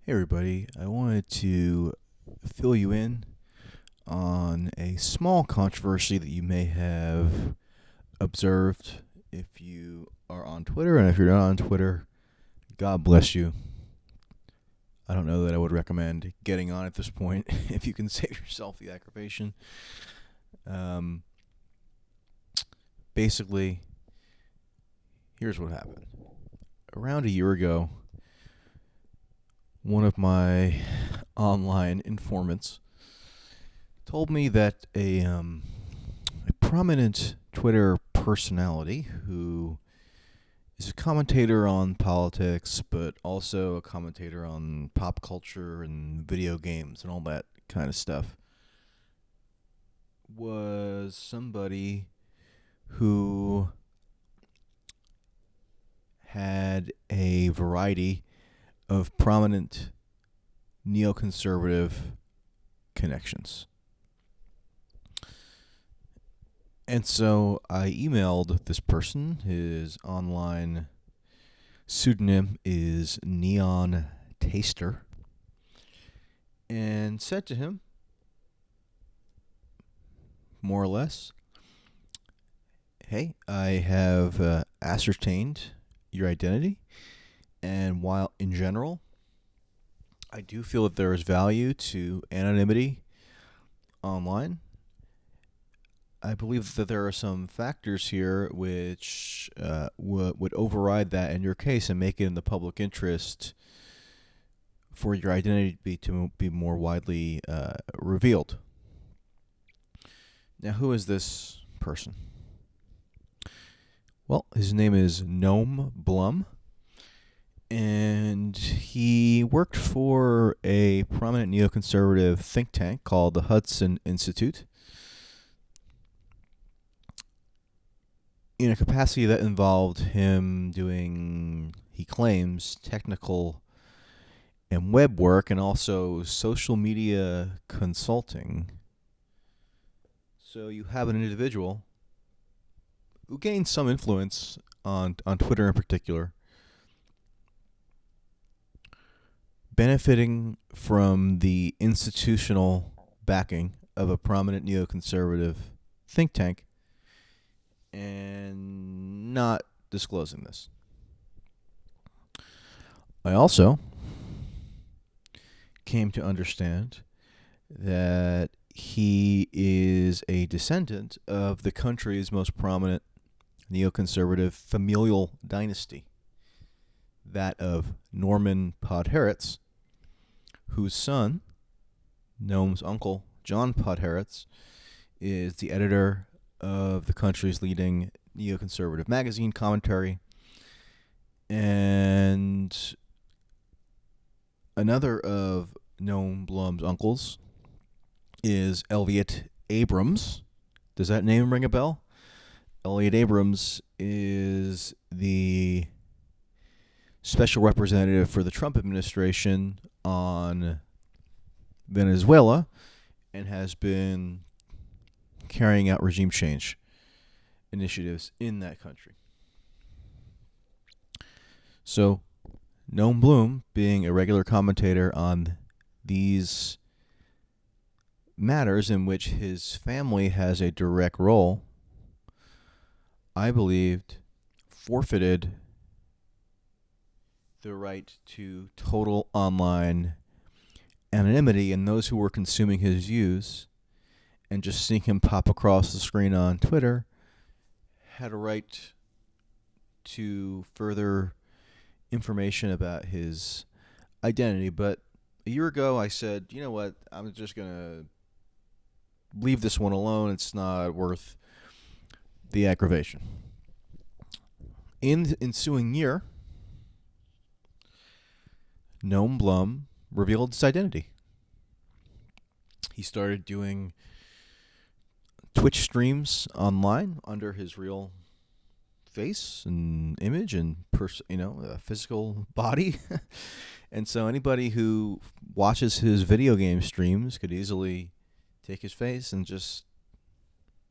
Hey everybody, I wanted to fill you in on a small controversy that you may have observed if you are on Twitter, and if you're not on Twitter, God bless you. I don't know that I would recommend getting on at this point if you can save yourself the aggravation. Um, Basically, here's what happened. Around a year ago, one of my online informants told me that a prominent Twitter personality who is a commentator on politics, but also a commentator on pop culture and video games and all that kind of stuff, was somebody who had a variety of prominent neoconservative connections. And so I emailed this person. His online pseudonym is Neon Taster, and said to him, more or less, hey, I have ascertained your identity, and while in general I do feel that there is value to anonymity online, I believe that there are some factors here which would override that in your case and make it in the public interest for your identity to be more widely revealed. Now, who is this person? Well, his name is Noam Blum, and he worked for a prominent neoconservative think tank called the Hudson Institute, in a capacity that involved him doing, he claims, technical and web work and also social media consulting. So you have an individual who gained some influence on Twitter in particular, benefiting from the institutional backing of a prominent neoconservative think tank, and not disclosing this. I also came to understand that he is a descendant of the country's most prominent neoconservative familial dynasty, that of Norman Podhoretz, whose son, Noam's uncle, John Podhoretz, is the editor of the country's leading neoconservative magazine, Commentary. And another of Noam Blum's uncles is Elliot Abrams. Does that name ring a bell? Elliot Abrams is the special representative for the Trump administration on Venezuela and has been carrying out regime change initiatives in that country. So, Noam Blum, being a regular commentator on these matters in which his family has a direct role, I believed forfeited the right to total online anonymity, and those who were consuming his views and just seeing him pop across the screen on Twitter had a right to further information about his identity. But a year ago I said, you know what, I'm just going to leave this one alone. It's not worth the aggravation. In the ensuing year, Noam Blum revealed his identity. He started doing Twitch streams online under his real face and image and physical body. And so anybody who watches his video game streams could easily take his face and just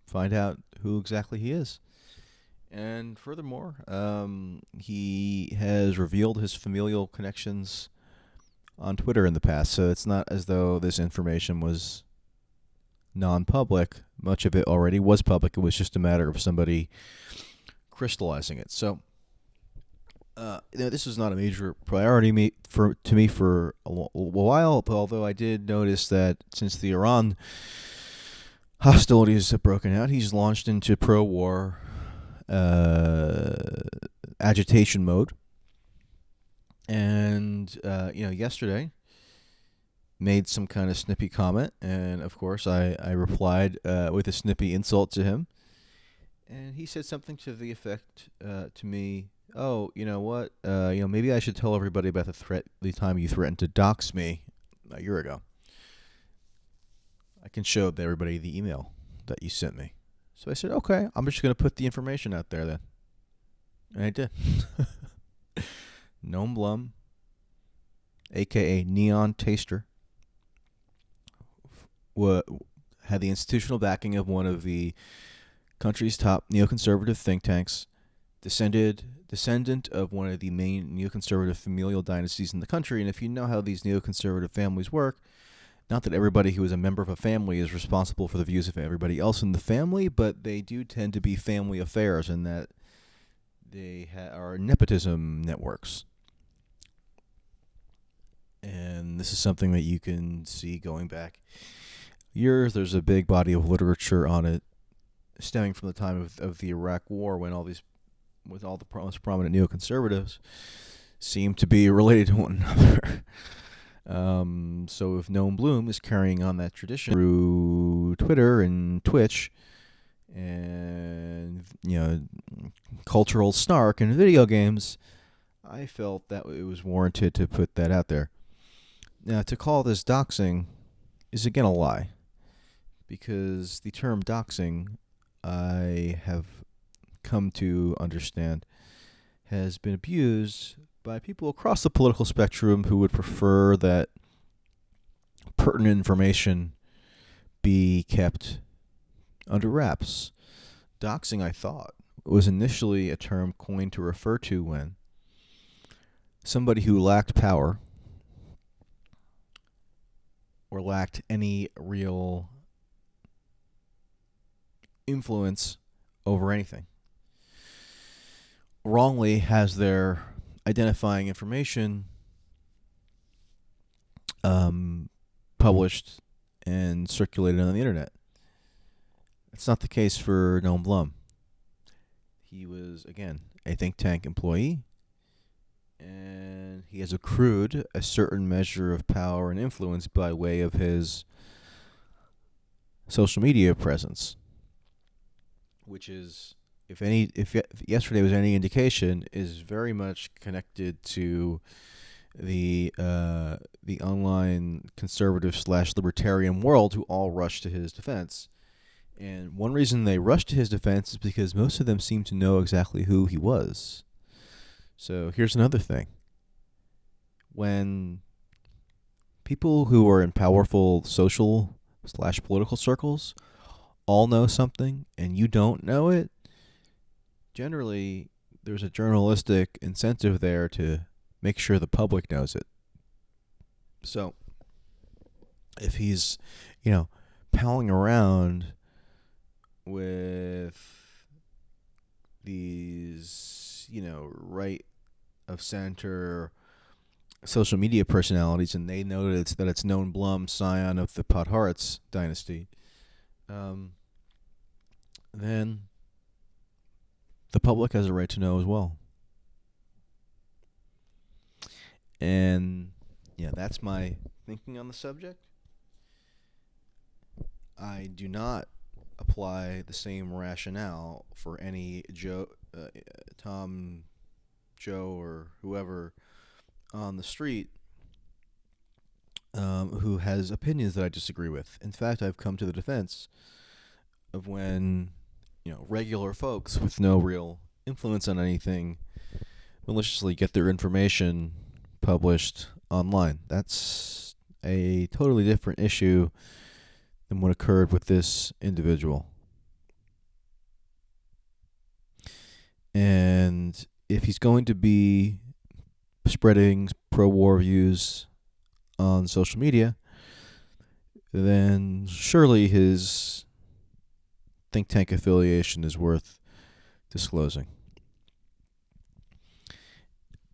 find out who exactly he is. And furthermore, he has revealed his familial connections on Twitter in the past, so it's not as though this information was non-public. Much of it already was public. It was just a matter of somebody crystallizing it. So, this was not a major priority to me for a while. Although I did notice that since the Iran hostilities have broken out, he's launched into pro-war agitation mode. And yesterday made some kind of snippy comment, and of course I replied with a snippy insult to him, and he said something to the effect to me, "Oh, you know what? Maybe I should tell everybody about the time you threatened to dox me a year ago. I can show everybody the email that you sent me." So I said, "Okay, I'm just going to put the information out there then," and I did. Noam Blum, aka Neon Taster, had the institutional backing of one of the country's top neoconservative think tanks, descendant of one of the main neoconservative familial dynasties in the country. And if you know how these neoconservative families work, not that everybody who is a member of a family is responsible for the views of everybody else in the family, but they do tend to be family affairs, in that they are nepotism networks. And this is something that you can see going back years. There's a big body of literature on it, stemming from the time of the Iraq War, when all the most prominent neoconservatives seem to be related to one another. So if Noam Bloom is carrying on that tradition through Twitter and Twitch, and cultural snark in video games, I felt that it was warranted to put that out there. Now, to call this doxing is again a lie, because the term doxing, I have come to understand, has been abused by people across the political spectrum who would prefer that pertinent information be kept under wraps. Doxing, I thought, was initially a term coined to refer to when somebody who lacked power or lacked any real influence over anything wrongly has their identifying information published and circulated on the internet. That's not the case for Noam Blum. He was, again, a think tank employee, and he has accrued a certain measure of power and influence by way of his social media presence, which is, if yesterday was any indication, is very much connected to the online conservative / libertarian world, who all rushed to his defense. And one reason they rushed to his defense is because most of them seem to know exactly who he was. So here's another thing. When people who are in powerful social / political circles all know something and you don't know it, generally there's a journalistic incentive there to make sure the public knows it. So if he's, palling around with these, right of center social media personalities, and they know that it's Noam Blum, scion of the Podhoretz dynasty, then the public has a right to know as well. And that's my thinking on the subject. I do not apply the same rationale for any Tom, Joe, or whoever on the street who has opinions that I disagree with. In fact, I've come to the defense of when regular folks with no real influence on anything maliciously get their information published online. That's a totally different issue than what occurred with this individual. And if he's going to be spreading pro-war views on social media, then surely his think tank affiliation is worth disclosing.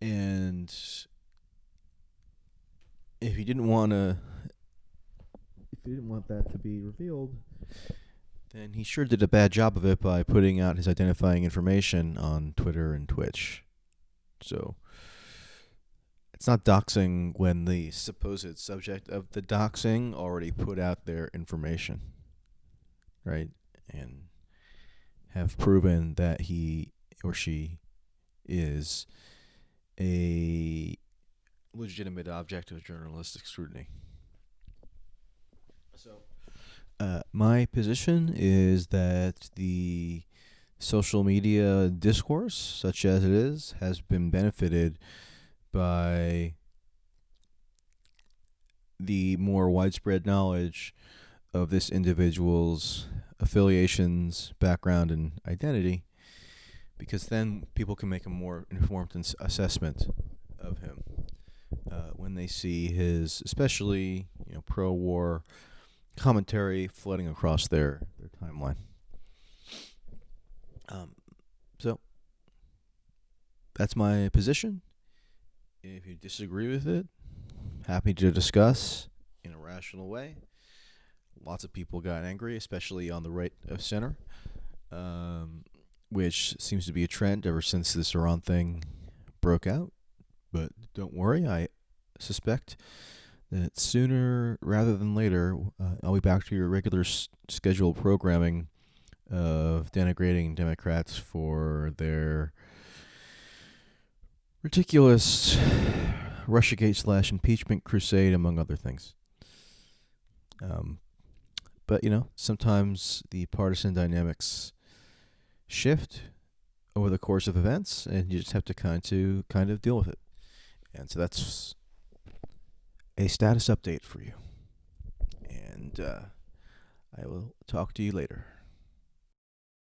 And if he didn't want that to be revealed, then he sure did a bad job of it by putting out his identifying information on Twitter and Twitch. So it's not doxing when the supposed subject of the doxing already put out their information, right? And have proven that he or she is a legitimate object of journalistic scrutiny. So, my position is that the social media discourse, such as it is, has been benefited by the more widespread knowledge of this individual's affiliations, background, and identity, because then people can make a more informed assessment of him when they see his, especially pro-war commentary flooding across their timeline. So that's my position. If you disagree with it, happy to discuss in a rational way. Lots of people got angry, especially on the right of center, which seems to be a trend ever since this Iran thing broke out. But don't worry, I suspect that sooner rather than later, I'll be back to your regular scheduled programming of denigrating Democrats for their ridiculous Russiagate / impeachment crusade, among other things. But sometimes the partisan dynamics shift over the course of events, and you just have to kind of deal with it. And so that's a status update for you. And I will talk to you later.